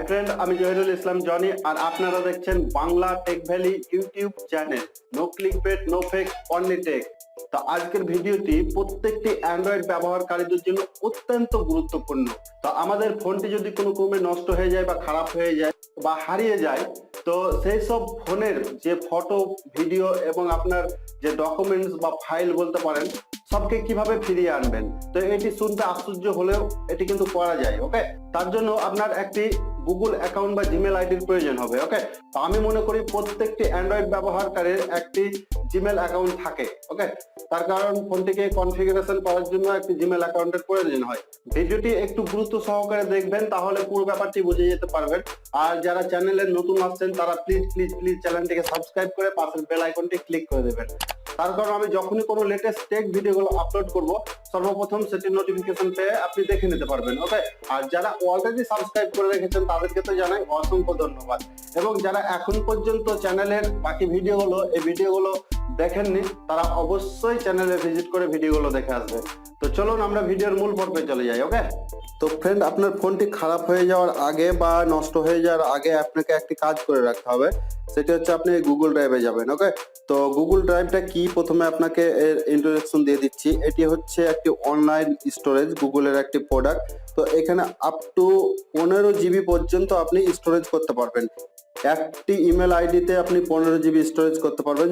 Friend, আমি জহিরুল ইসলাম Johnny আর আপনারা দেখছেন Bangla tech valley YouTube channel. No clickbait, no fake, only tech. তো আজকের ভিডিওটি প্রত্যেকটি অ্যান্ড্রয়েড ব্যবহারকারীদের জন্য অত্যন্ত গুরুত্বপূর্ণ। তো আমাদের ফোনটি যদি কোনো ক্রমে নষ্ট হয়ে যায় বা খারাপ হয়ে যায় বা হারিয়ে যায়, তো সেই সব ফোনের যে ফটো, ভিডিও এবং আপনার যে ডকুমেন্টস বা ফাইল বলতে পারেন, সবকে কিভাবে ফিরিয়ে আনবেন। তো এটি শুনতে আশ্চর্য হলেও এটি কিন্তু করা যায়। ওকে, তার জন্য আপনার একটি গুগল অ্যাকাউন্ট বা জিমেল আইডির প্রয়োজন হবে। ওকে, তো আমি মনে করি প্রত্যেকটি অ্যান্ড্রয়েড ব্যবহারকারীর একটি জিমেল অ্যাকাউন্ট থাকে। ওকে, তার কারণ ফোনটিকে কনফিগারেশন করার জন্য একটি জিমেল অ্যাকাউন্টের প্রয়োজন হয়। ভিডিওটি একটু গুরুত্ব সহকারে দেখবেন, তাহলে পুরো ব্যাপারটি বুঝে যেতে পারবেন। আর যারা চ্যানেলে নতুন আসছেন তারা প্লিজ প্লিজ প্লিজ চ্যানেলটিকে সাবস্ক্রাইব করে পাশের বেল আইকনটি ক্লিক করে দেবেন। তার কারণ আমি যখনই কোনো লেটেস্ট টেক ভিডিওগুলো আপলোড করব, সর্বপ্রথম সেটির নোটিফিকেশন পেয়ে আপনি দেখে নিতে পারবেন। ওকে, আর যারা অলরেডি সাবস্ক্রাইব করে রেখেছেন তাদেরকে তো জানাই অসংখ্য ধন্যবাদ। এবং যারা এখন পর্যন্ত চ্যানেলের বাকি ভিডিওগুলো দেখেননি, তারা অবশ্যই চ্যানেলে ভিজিট করে ভিডিওগুলো দেখে আসবে। তো চলুন আমরা ভিডিওর মূল পর্বে চলে যাই। ওকে, তো ফ্রেন্ড, আপনার ফোনটি খারাপ হয়ে যাওয়ার আগে বা নষ্ট হয়ে যাওয়ার আগে আপনাকে একটি কাজ করে রাখতে হবে। সেটা হচ্ছে আপনি গুগল ড্রাইভে যাবেন। ওকে, তো গুগল ড্রাইভটা কি প্রথমে আপনাকে এর ইন্ট্রোডাকশন দিয়ে দিচ্ছি। এটি হচ্ছে একটি অনলাইন স্টোরেজ, গুগলের একটি প্রোডাক্ট। তো এখানে আপ টু 15 জিবি পর্যন্ত আপনি স্টোরেজ করতে পারবেন। একটি ইমেল আইডিতে আপনি 15 জিবি স্টোরেজ করতে পারবেন।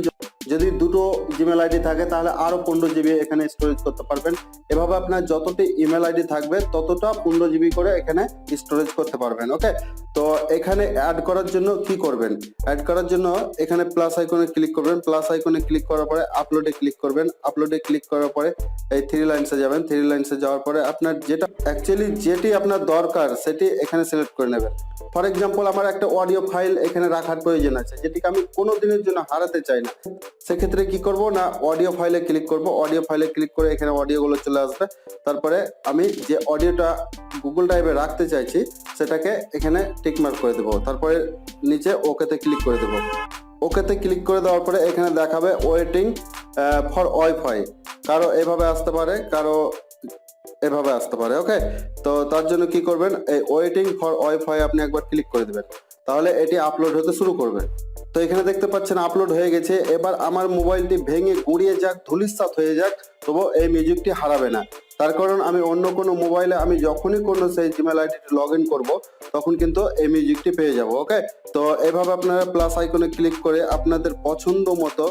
যদি দুটো জিমেল আইডি থাকে তাহলে আরো 15 জিবি এখানে স্টোরেজ করতে পারবেন। এভাবে আপনার যতটি ইমেল আইডি থাকবে ততটা 15 জিবি করে এখানে স্টোরেজ করতে পারবেন। ওকে, তো এখানে অ্যাড করার জন্য কি করবেন? অ্যাড করার জন্য এখানে প্লাস আইকনে ক্লিক করবেন। প্লাস আইকনে ক্লিক করার পরে আপলোডে ক্লিক করবেন। আপলোডে ক্লিক করার পরে এই 3 লাইনসে যাবেন। 3 লাইনসে যাওয়ার পরে আপনার যেটি আপনার দরকার সেটি এখানে সিলেক্ট করে নেবেন। ফর এক্সাম্পল, আমার একটা অডিও ফাইল এখানে রাখার প্রয়োজন আছে, যেটিকে আমি কোনো দিনের জন্য হারাতে চাই না। সেক্ষেত্রে কি করব না, অডিও ফাইলে ক্লিক করব। অডিও ফাইলে ক্লিক করে এখানে অডিওগুলো চলে আসবে। তারপরে আমি যে অডিওটা গুগল ড্রাইভে রাখতে চাইছি সেটাকে এখানে টিক মার্ক করে দেবো। তারপরে নিচে ওকেতে ক্লিক করে দেবো। ওকেতে ক্লিক করে দেওয়ার পরে এখানে দেখাবে ওয়েটিং ফর ওয়াইফাই। কারো এভাবে আসতে পারে, কারো এভাবে আসতে পারে। ওকে, তো তার জন্য কি করবেন, এই ওয়েটিং ফর ওয়াইফাই আপনি একবার ক্লিক করে দেবেন, তাহলে এটি আপলোড হতে শুরু করবে। তো এখানে দেখতে পাচ্ছেন আপলোড হয়ে গেছে। এবার আমার মোবাইলটি ভেঙে গুঁড়িয়ে যাক, ধুলিস্যাৎ হয়ে যাক, তবু এই মিউজিকটি হারাবে না। তার কারণ আমি অন্য কোনো মোবাইলে আমি যখনই কোনো সেই জিমেল আইডিটি লগ ইন করবো তখন কিন্তু এই মিউজিকটি পেয়ে যাব। ওকে, তো এভাবে আপনারা প্লাস আইকনে ক্লিক করে আপনাদের পছন্দ মতো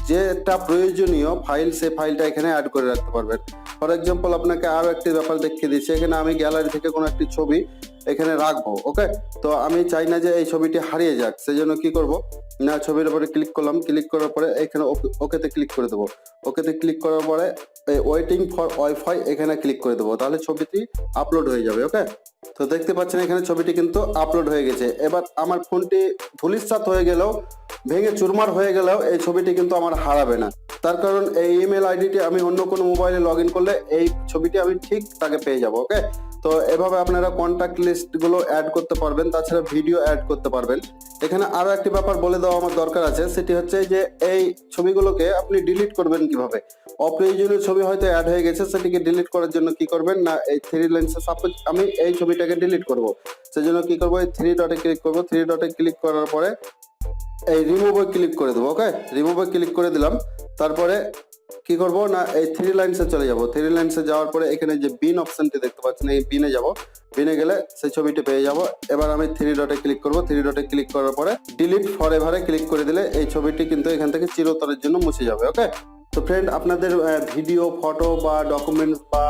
যেটা প্রয়োজনীয় ফাইল, সেই ফাইলটা এখানে অ্যাড করে রাখতে পারবেন। ফর এক্সাম্পল, আপনাকে আরো একটি ব্যাপার দেখিয়ে দিচ্ছি। এখানে আমি গ্যালারি থেকে কোনো একটি ছবি এখানে রাখবো। ওকে, তো আমি চাই না যে এই ছবিটি হারিয়ে যাক, সেই জন্য কি করব না, ছবির উপরে ক্লিক করলাম। ক্লিক করার পরে এখানে ওকেতে ক্লিক করে দেবো। ওকেতে ক্লিক করার পরে ওয়েটিং ফর ওয়াইফাই এখানে ক্লিক করে দেবো, তাহলে ছবিটি আপলোড হয়ে যাবে। ওকে, তো দেখতে পাচ্ছেন এখানে ছবিটি কিন্তু আপলোড হয়ে গেছে। এবার আমার ফোনটি ধুলিস্যাৎ হয়ে গেলেও, ভেঙে চুরমার হয়ে গেলেও এই ছবিটি কিন্তু আমার হারাবে না। তার কারণ এই ইমেল আইডিটি আমি অন্য কোনো মোবাইলে লগ ইন করলে এই ছবিটি আমি ঠিক তাকে পেয়ে যাব। ওকে, তো এভাবে আপনারা কন্ট্যাক্ট লিস্ট গুলো অ্যাড করতে পারবেন, তাছাড়া ভিডিও অ্যাড করতে পারবেন। এখানে আরো একটি ব্যাপার বলে দেওয়া আমার দরকার আছে, সেটি হচ্ছে যে এই ছবিগুলোকে আপনি ডিলিট করবেন কিভাবে। অপ্রয়োজনীয় ছবি হয়তো অ্যাড হয়ে গেছে, সেটিকে ডিলিট করার জন্য কি করবেন না, এই 3 লাইনসে সাপোজ আমি এই ছবিটাকে ডিলিট করব, সেজন্য কি করব, এই 3 ডটে ক্লিক করব। 3 ডটে ক্লিক করার পরে এই রিমুভে ক্লিক করে দেবো। ওকে, রিমুভে ক্লিক করে দিলাম। তারপরে কি করব না, এই 3 লাইনসে চলে যাব। 3 লাইনসে যাওয়ার পরে এখানে যে বিন অপশনটি দেখতে পাচ্ছেন, এই বিনে যাব। বিনে গেলে সেই ছবিটি পেয়ে যাব। এবার আমি 3 ডটে ক্লিক করব। 3 ডটে ক্লিক করার পরে ডিলিট ফর এভারে ক্লিক করে দিলে এই ছবিটি কিন্তু এখান থেকে চিরতরের জন্য মুছে যাবে। ওকে, তো ফ্রেন্ড, আপনাদের ভিডিও, ফটো বা ডকুমেন্টস বা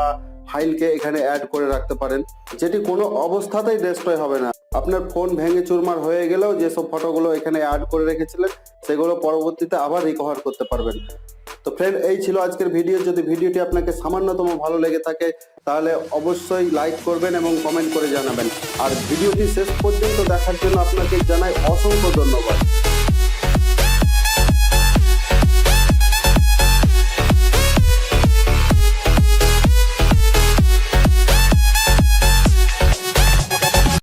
ফাইলকে এখানে অ্যাড করে রাখতে পারেন, যেটি কোনো অবস্থাতেই ডিস্ট্রয় হবে না। আপনার ফোন ভেঙে চুরমার হয়ে গেলেও যেসব ফটোগুলো এখানে অ্যাড করে রেখেছিলেন সেগুলো পরবর্তীতে আবার রিকভার করতে পারবেন। তো ফ্রেন্ড, এই ছিল আজকের ভিডিও। যদি ভিডিওটি আপনাকে সামান্যতম ভালো লেগে থাকে তাহলে অবশ্যই লাইক করবেন এবং কমেন্ট করে জানাবেন। আর ভিডিওটি শেষ পর্যন্ত দেখার জন্য আপনাকে জানাই অসংখ্য ধন্যবাদ।